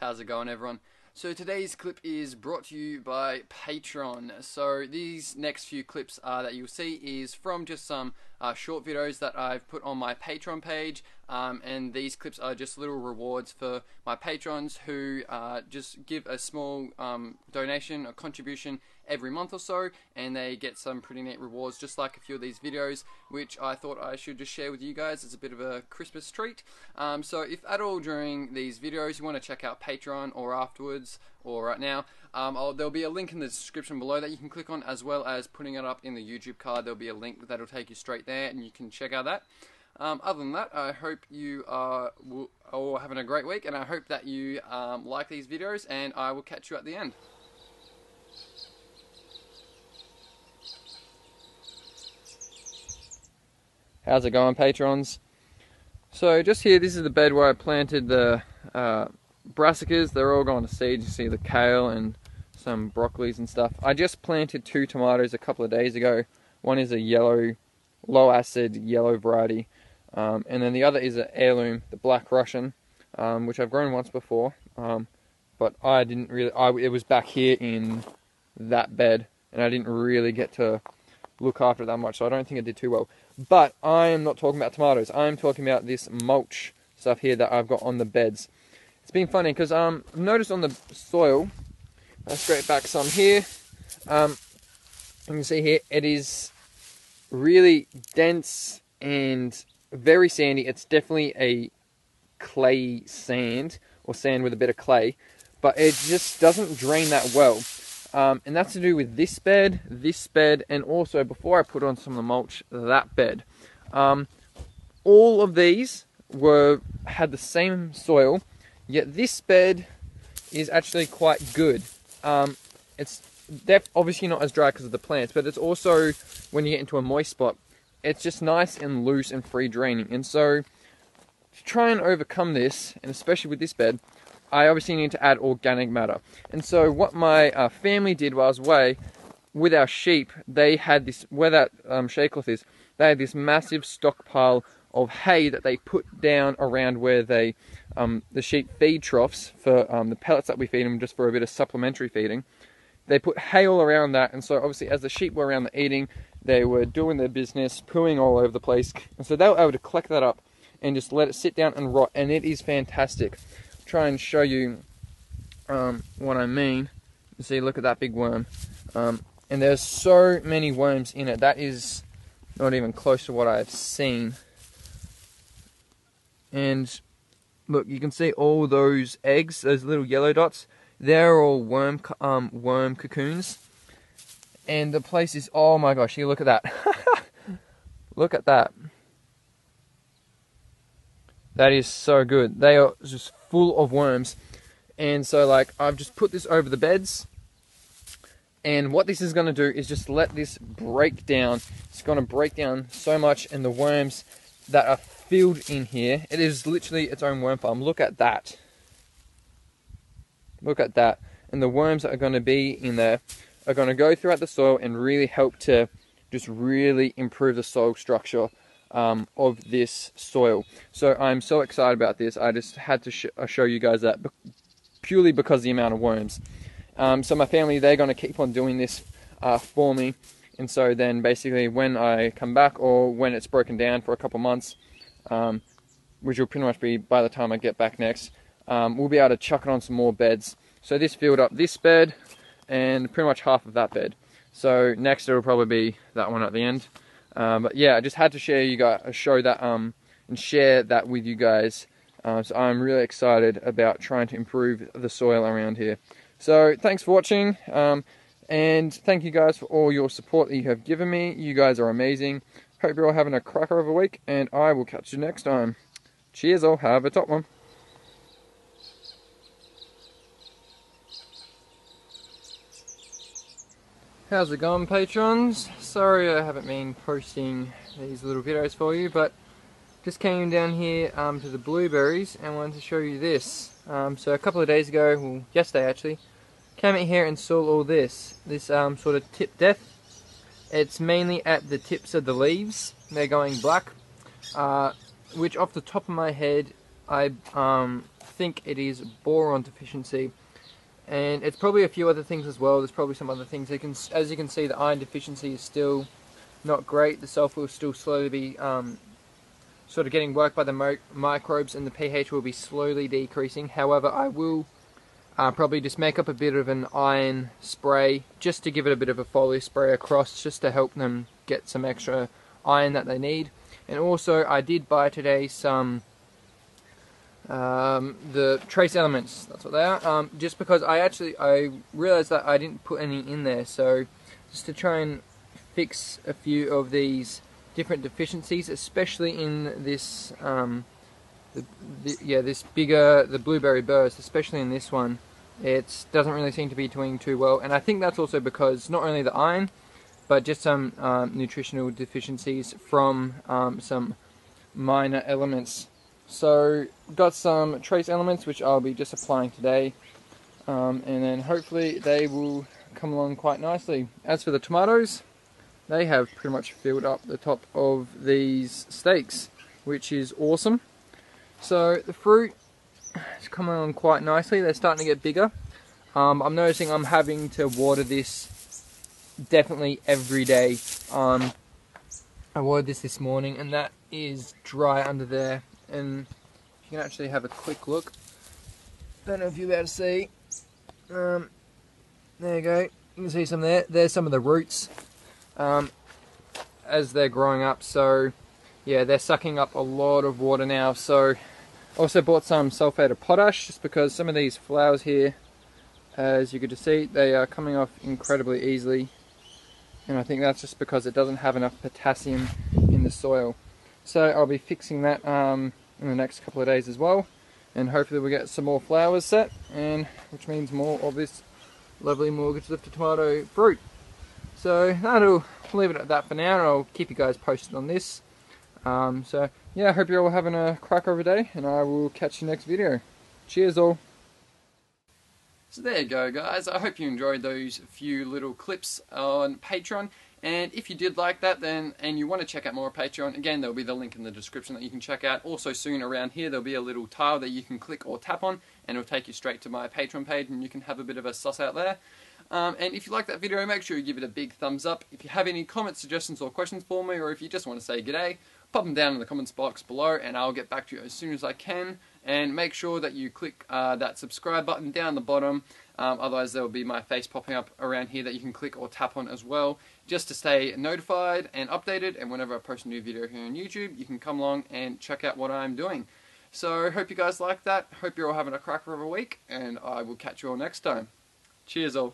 How's it going, everyone? So today's clip is brought to you by Patreon. So these next few clips that you'll see is from just some short videos that I've put on my Patreon page, and these clips are just little rewards for my patrons who just give a small donation, a contribution every month or so, and they get some pretty neat rewards just like a few of these videos, which I thought I should just share with you guys as a bit of a Christmas treat. So if at all during these videos you want to check out Patreon or afterwards or right now, there'll be a link in the description below that you can click on, as well as putting it up in the YouTube card. There'll be a link that'll take you straight there and you can check out that. Other than that, I hope you are all having a great week, and I hope that you like these videos, and I will catch you at the end. How's it going, patrons? So just here, this is the bed where I planted the brassicas. They're all gone to seed. You see the kale and some broccolis and stuff. I just planted 2 tomatoes a couple of days ago. One is a yellow, low acid yellow variety, and then the other is an heirloom, the Black Russian, which I've grown once before, but I didn't really, it was back here in that bed, and I didn't really get to look after it that much, so I don't think it did too well. But I am not talking about tomatoes. I'm talking about this mulch stuff here that I've got on the beds. It's been funny because I've noticed on the soil, I'll scrape back some here, you can see here, it is really dense and very sandy. It's definitely a clay sand, or sand with a bit of clay, but it just doesn't drain that well. And that's to do with this bed, and also, before I put on some of the mulch, that bed. All of these had the same soil, yet this bed is actually quite good. It's obviously not as dry because of the plants, but it's also, when you get into a moist spot, it's just nice and loose and free draining. And so, to try and overcome this, and especially with this bed, I obviously need to add organic matter. And so what my family did while I was away with our sheep, they had this, where that shade cloth is, they had this massive stockpile of hay that they put down around where they, the sheep feed troughs for the pellets that we feed them, just for a bit of supplementary feeding. They put hay all around that, and so obviously as the sheep were around the eating, they were doing their business, pooing all over the place, and so they were able to collect that up and just let it sit down and rot, and it is fantastic. Try and show you what I mean. You see, look at that big worm, and there's so many worms in it. That is not even close to what I've seen. And look, you can see all those eggs, those little yellow dots. They're all worm cocoons, and the place is, oh my gosh! You look at that. Look at that. That is so good. They are just full of worms. And so, like, I've just put this over the beds. And what this is going to do is just let this break down. It's going to break down so much. And the worms that are filled in here, it is literally its own worm farm. Look at that. Look at that. And the worms that are going to be in there are going to go throughout the soil and really help to just really improve the soil structure of this soil. So I'm so excited about this. I just had to show you guys that, purely because of the amount of worms. So my family, they're going to keep on doing this for me, and so then basically when I come back, or when it's broken down for a couple months, which will pretty much be by the time I get back next, we'll be able to chuck it on some more beds. So this filled up this bed and pretty much half of that bed. So next it'll probably be that one at the end. But yeah, I just had to show that and share that with you guys. So I'm really excited about trying to improve the soil around here. So thanks for watching, and thank you guys for all your support that you have given me. You guys are amazing. Hope you're all having a cracker of a week, and I will catch you next time. Cheers all, have a top one. How's it going, patrons? Sorry I haven't been posting these little videos for you, but just came down here to the blueberries and wanted to show you this. So a couple of days ago, well, yesterday actually, came in here and saw all this sort of tip death. It's mainly at the tips of the leaves. They're going black, which off the top of my head, I think it is boron deficiency. And it's probably a few other things as well. There's probably some other things. As you can see, the iron deficiency is still not great. The sulfur will still slowly be sort of getting worked by the microbes, and the pH will be slowly decreasing. However, I will probably just make up a bit of an iron spray just to give it a bit of a foliar spray across, just to help them get some extra iron that they need. And also, I did buy today some the trace elements, that's what they are, just because I realized that I didn't put any in there, so just to try and fix a few of these different deficiencies, especially in this the blueberry burst, especially in this one. It doesn't really seem to be doing too well, and I think that's also because not only the iron, but just some nutritional deficiencies from some minor elements. So got some trace elements which I'll be just applying today, and then hopefully they will come along quite nicely. As for the tomatoes, they have pretty much filled up the top of these stakes, which is awesome. So the fruit is coming along quite nicely. They're starting to get bigger. I'm noticing I'm having to water this definitely every day. I watered this morning, and that is dry under there. And you can actually have a quick look. Don't know if you'll be able to see. There you go. You can see some there. There's some of the roots as they're growing up. So yeah, they're sucking up a lot of water now. So also bought some sulfate of potash, just because some of these flowers here, as you could just see, they are coming off incredibly easily. And I think that's just because it doesn't have enough potassium in the soil. So I'll be fixing that in the next couple of days as well, and hopefully we'll get some more flowers set, and which means more of this lovely mortgage lifter tomato fruit. So that'll leave it at that for now, and I'll keep you guys posted on this. So yeah, I hope you're all having a cracker of a day, and I will catch you next video. Cheers all. So there you go, guys. I hope you enjoyed those few little clips on Patreon. And if you did like that, and you want to check out more Patreon, again, there'll be the link in the description that you can check out. Also soon around here, there'll be a little tile that you can click or tap on, and it'll take you straight to my Patreon page, and you can have a bit of a suss out there. And if you like that video, make sure you give it a big thumbs up. If you have any comments, suggestions, or questions for me, or if you just want to say g'day, pop them down in the comments box below, and I'll get back to you as soon as I can. And make sure that you click that subscribe button down the bottom. Otherwise there will be my face popping up around here that you can click or tap on as well, just to stay notified and updated, and whenever I post a new video here on YouTube, you can come along and check out what I'm doing. So hope you guys like that, hope you're all having a cracker of a week, and I will catch you all next time. Cheers all.